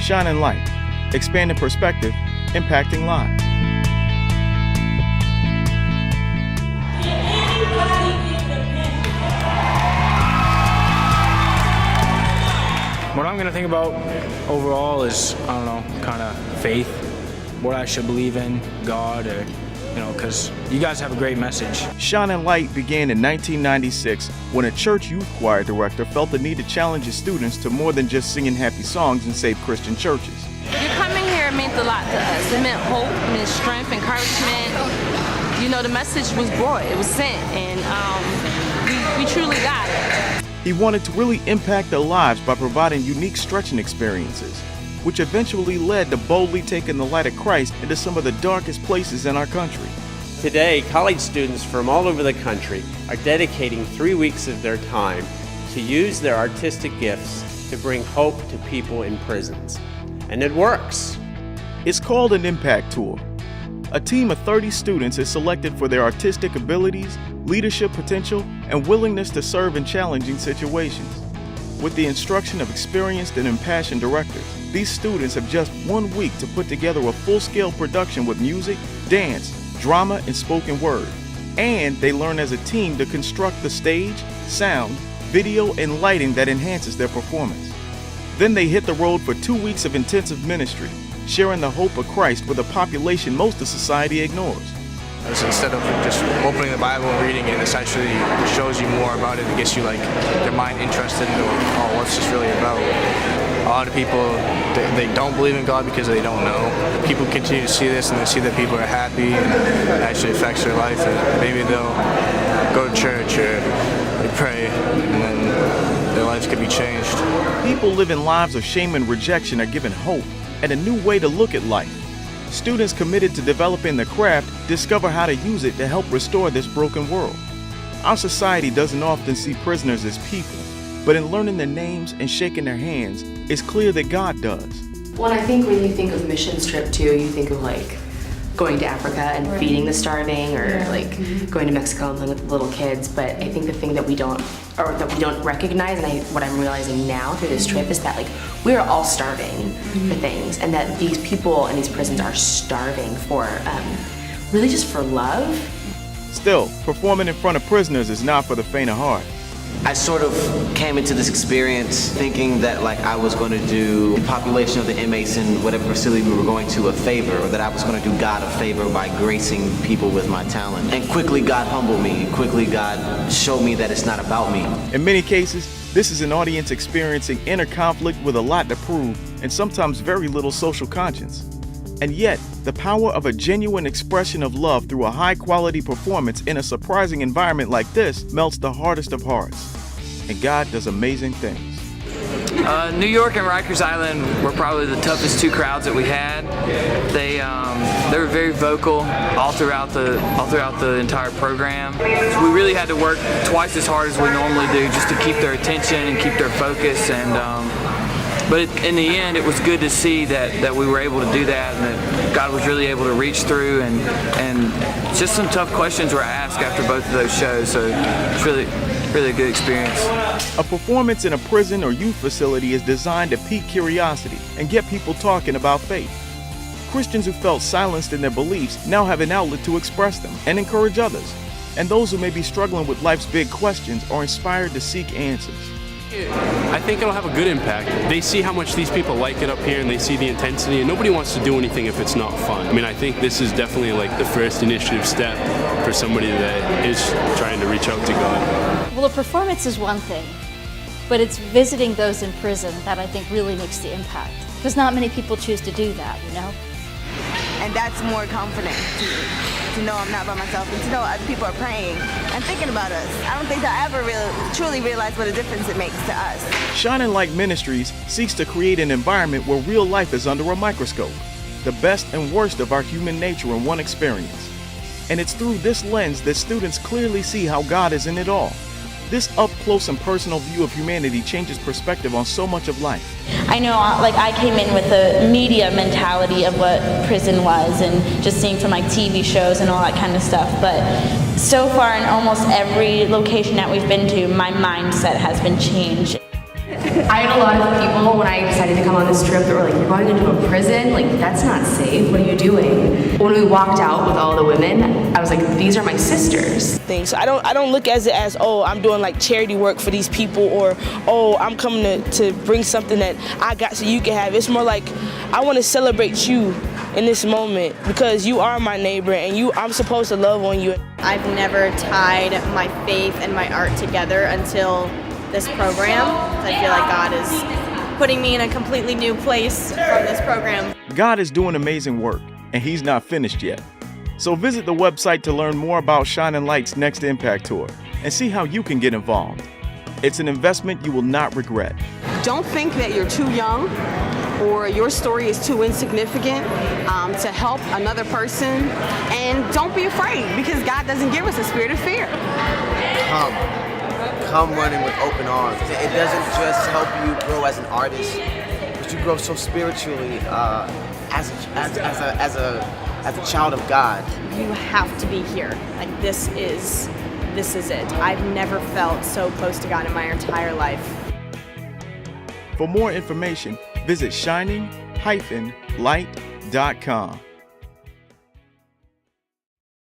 shining light, expanding perspective, impacting lives. What I'm going to think about overall is, I don't know, kind of faith, what I should believe in, God, or, because you guys have a great message. Shining Light began in 1996 when a church youth choir director felt the need to challenge his students to more than just singing happy songs in safe Christian churches. You coming here meant a lot to us. It meant hope, it meant strength, encouragement. The message was brought, it was sent, and we truly got it. He wanted to really impact their lives by providing unique stretching experiences, which eventually led to boldly taking the light of Christ into some of the darkest places in our country. Today, college students from all over the country are dedicating 3 weeks of their time to use their artistic gifts to bring hope to people in prisons. And it works. It's called an Impact Tour. A team of 30 students is selected for their artistic abilities, leadership potential, and willingness to serve in challenging situations. With the instruction of experienced and impassioned directors, these students have just 1 week to put together a full-scale production with music, dance, drama, and spoken word. And they learn as a team to construct the stage, sound, video, and lighting that enhances their performance. Then they hit the road for 2 weeks of intensive ministry, sharing the hope of Christ with a population most of society ignores. So instead of just opening the Bible and reading it, this actually shows you more about it and gets you your mind interested in what's this really about. A lot of people, they don't believe in God because they don't know. People continue to see this and they see that people are happy and it actually affects their life, and maybe they'll go to church or they pray and then their lives could be changed. People living lives of shame and rejection are given hope and a new way to look at life. Students committed to developing the craft discover how to use it to help restore this broken world. Our society doesn't often see prisoners as people, but in learning their names and shaking their hands, it's clear that God does. Well, I think when you think of missions trip too, you think of going to Africa and feeding the starving, or going to Mexico and playing with little kids. But I think the thing that we don't recognize, and what I'm realizing now through this trip, is that we are all starving for things, and that these people in these prisons are starving for really just for love. Still, performing in front of prisoners is not for the faint of heart. I sort of came into this experience thinking that I was going to do the population of the inmates in whatever facility we were going to a favor, or that I was going to do God a favor by gracing people with my talent. And quickly God humbled me. Quickly God showed me that it's not about me. In many cases, this is an audience experiencing inner conflict with a lot to prove and sometimes very little social conscience. And yet, the power of a genuine expression of love through a high-quality performance in a surprising environment like this melts the hardest of hearts. And God does amazing things. New York and Rikers Island were probably the toughest two crowds that we had. They were very vocal all throughout the entire program. So we really had to work twice as hard as we normally do just to keep their attention and keep their focus. But in the end, it was good to see that we were able to do that, and that God was really able to reach through, and just some tough questions were asked after both of those shows, so it's really a good experience. A performance in a prison or youth facility is designed to pique curiosity and get people talking about faith. Christians who felt silenced in their beliefs now have an outlet to express them and encourage others. And those who may be struggling with life's big questions are inspired to seek answers. I think it'll have a good impact. They see how much these people like it up here, and they see the intensity, and nobody wants to do anything if it's not fun. I think this is definitely the first initiative step for somebody that is trying to reach out to God. Well, a performance is one thing, but it's visiting those in prison that I think really makes the impact. Because not many people choose to do that, And that's more confident to know I'm not by myself, and to know other people are praying and thinking about us. I don't think they'll ever truly realize what a difference it makes to us. Shining Light Ministries seeks to create an environment where real life is under a microscope, the best and worst of our human nature in one experience. And it's through this lens that students clearly see how God is in it all. This up-close and personal view of humanity changes perspective on so much of life. I know, I came in with a media mentality of what prison was, and just seeing from TV shows and all that kind of stuff. But so far, in almost every location that we've been to, my mindset has been changed. I had a lot of people when I decided to come on this trip that were like, you're going into a prison? Like, that's not safe. What are you doing? When we walked out with all the women, I was like, these are my sisters. So I don't look at it as, oh, I'm doing like charity work for these people, or, oh, I'm coming to bring something that I got so you can have. It's more like, I want to celebrate you in this moment because you are my neighbor and I'm supposed to love on you. I've never tied my faith and my art together until this program. I feel like God is putting me in a completely new place from this program. God is doing amazing work, and He's not finished yet. So visit the website to learn more about Shining Light's next Impact Tour and see how you can get involved. It's an investment you will not regret. Don't think that you're too young or your story is too insignificant to help another person. And don't be afraid, because God doesn't give us a spirit of fear. Come running with open arms. It doesn't just help you grow as an artist, but you grow so spiritually as a child of God. You have to be here. Like, this is it. I've never felt so close to God in my entire life. For more information, visit shining-light.com.